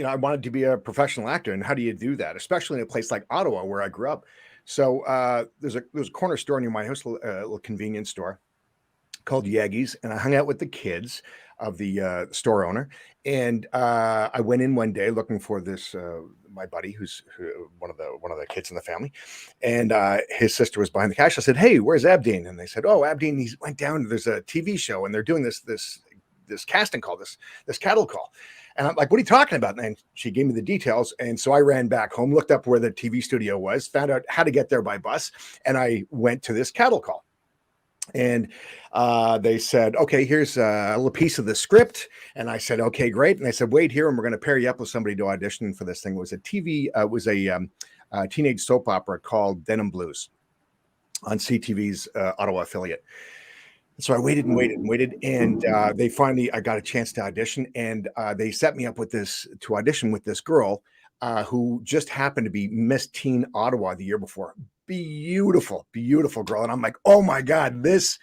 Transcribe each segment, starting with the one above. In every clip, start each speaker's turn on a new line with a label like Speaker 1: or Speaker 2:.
Speaker 1: I wanted to be a professional actor, and how do you do that, especially in a place like Ottawa where I grew up? So there's a corner store near my house, a little convenience store called Yeggy's, and I hung out with the kids of the store owner. And I went in one day looking for this my buddy, one of the kids in the family, and his sister was behind the cash. I said, "Hey, where's Abdeen?" And they said, "Oh, Abdeen, he went down. There's a TV show, and they're doing this casting call, this cattle call." And I'm like, "What are you talking about?" And she gave me the details. And so I ran back home, looked up where the TV studio was, found out how to get there by bus, and I went to this cattle call. And they said, "Okay, here's a little piece of the script." And I said, "Okay, great." And they said, "Wait here, and we're going to pair you up with somebody to audition for this thing." It was a teenage soap opera called Denim Blues on CTV's Ottawa affiliate. So I waited and waited and waited, and I got a chance to audition, and they set me up to audition with this girl who just happened to be Miss Teen Ottawa the year before. Beautiful, beautiful girl, and I'm like, "Oh my God, this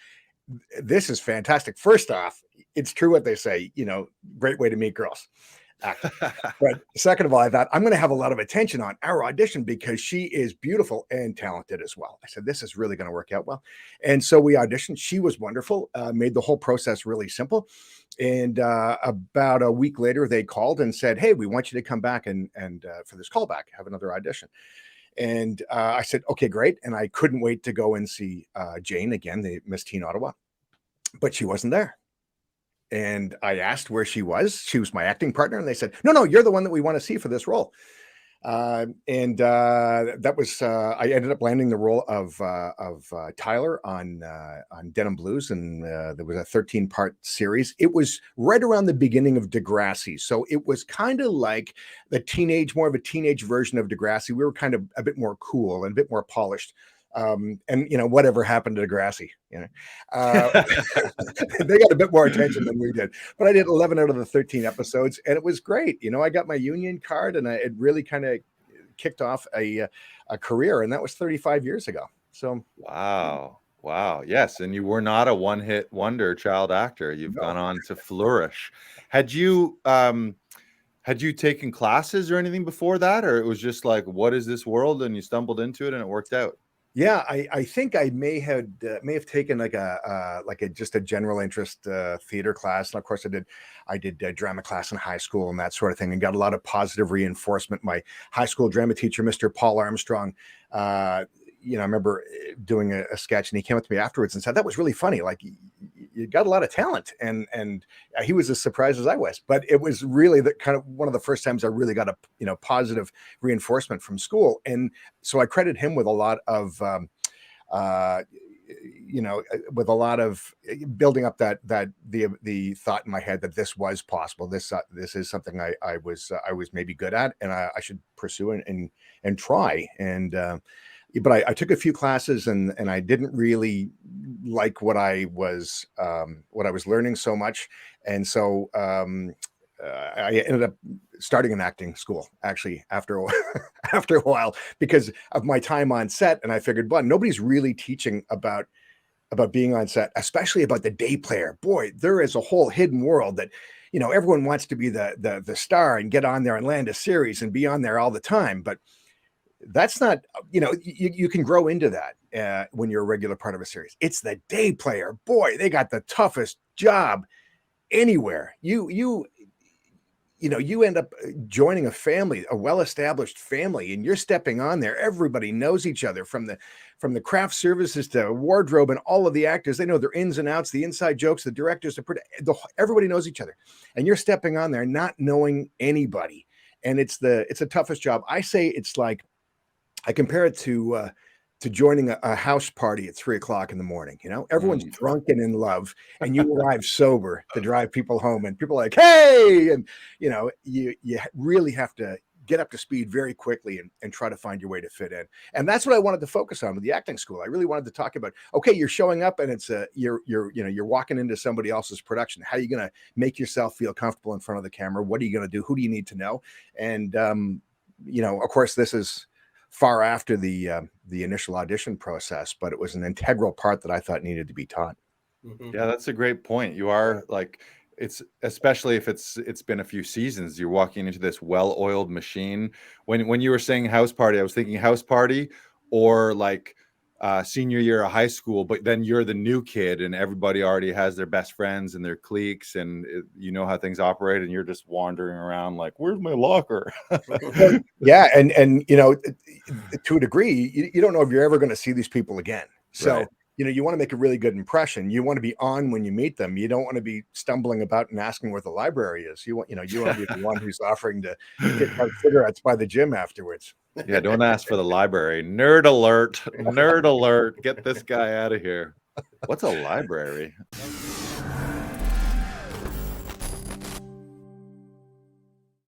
Speaker 1: is fantastic." First off, it's true what they say, great way to meet girls. But second of all, I thought I'm going to have a lot of attention on our audition because she is beautiful and talented as well. I said, "This is really going to work out well." And so we auditioned. She was wonderful, made the whole process really simple. And about a week later, they called and said, "Hey, we want you to come back and for this callback, have another audition." And I said, "Okay, great." And I couldn't wait to go and see Jane again, the Miss Teen Ottawa, but she wasn't there. And I asked where she was. She was my acting partner, and they said, "No, you're the one that we want to see for this role." And that was I ended up landing the role of Tyler on Denim Blues, and there was a 13-part series. It was right around the beginning of Degrassi, so it was kind of like more of a teenage version of Degrassi. We were kind of a bit more cool and a bit more polished. And whatever happened to Degrassi, they got a bit more attention than we did. But I did 11 out of the 13 episodes, and it was great. I got my union card, and it really kind of kicked off a career, and that was 35 years ago. So
Speaker 2: wow, yes, and you were not a one-hit wonder child actor. You've gone on to flourish. Had you taken classes or anything before that, or it was just like, what is this world, and you stumbled into it and it worked out?
Speaker 1: Yeah, I think I may have taken just a general interest theater class, and of course I did drama class in high school and that sort of thing, and got a lot of positive reinforcement. My high school drama teacher, Mr. Paul Armstrong, I remember doing a sketch, and he came up to me afterwards and said, "That was really funny. Like, you got a lot of talent." And he was as surprised as I was, but it was really one of the first times I really got a positive reinforcement from school. And so I credit him with a lot of building up the thought in my head that this was possible. This is something I was maybe good at, and I should pursue and try. And but I took a few classes, and I didn't really like what I was learning so much, and so I ended up starting an acting school actually after a while because of my time on set. And I figured, well, nobody's really teaching about being on set, especially about the day player. Boy, there is a whole hidden world that everyone wants to be the star and get on there and land a series and be on there all the time, but that's not, you can grow into that when you're a regular part of a series. It's the day player. Boy, they got the toughest job anywhere. You end up joining a family, a well-established family, and you're stepping on there. Everybody knows each other, from the craft services to wardrobe, and all of the actors. They know their ins and outs, the inside jokes, the directors, everybody knows each other. And you're stepping on there not knowing anybody. And it's the toughest job. I say it's like, I compare it to joining a house party at 3:00 in the morning. Everyone's drunk and in love, and you arrive sober to drive people home, and people are like, "Hey!" And you really have to get up to speed very quickly and try to find your way to fit in. And that's what I wanted to focus on with the acting school. I really wanted to talk about, okay, you're showing up, and it's you're walking into somebody else's production. How are you going to make yourself feel comfortable in front of the camera? What are you going to do? Who do you need to know? And of course, this is far after the initial audition process, but it was an integral part that I thought needed to be taught.
Speaker 2: Yeah, that's a great point. You are like, it's especially if it's been a few seasons, you're walking into this well-oiled machine. When you were saying house party, I was thinking house party or like senior year of high school, but then you're the new kid and everybody already has their best friends and their cliques and you know how things operate and you're just wandering around like, where's my locker?
Speaker 1: Well, yeah, and you know, to a degree, you don't know if you're ever going to see these people again. So
Speaker 2: Right.
Speaker 1: you know, you want to make a really good impression. You want to be on when you meet them. You don't want to be stumbling about and asking where the library is. You want, you know, you want to be the one who's offering to kick out cigarettes by the gym afterwards.
Speaker 2: Yeah, don't ask for the library. Nerd alert. Nerd alert. Get this guy out of here. What's a library?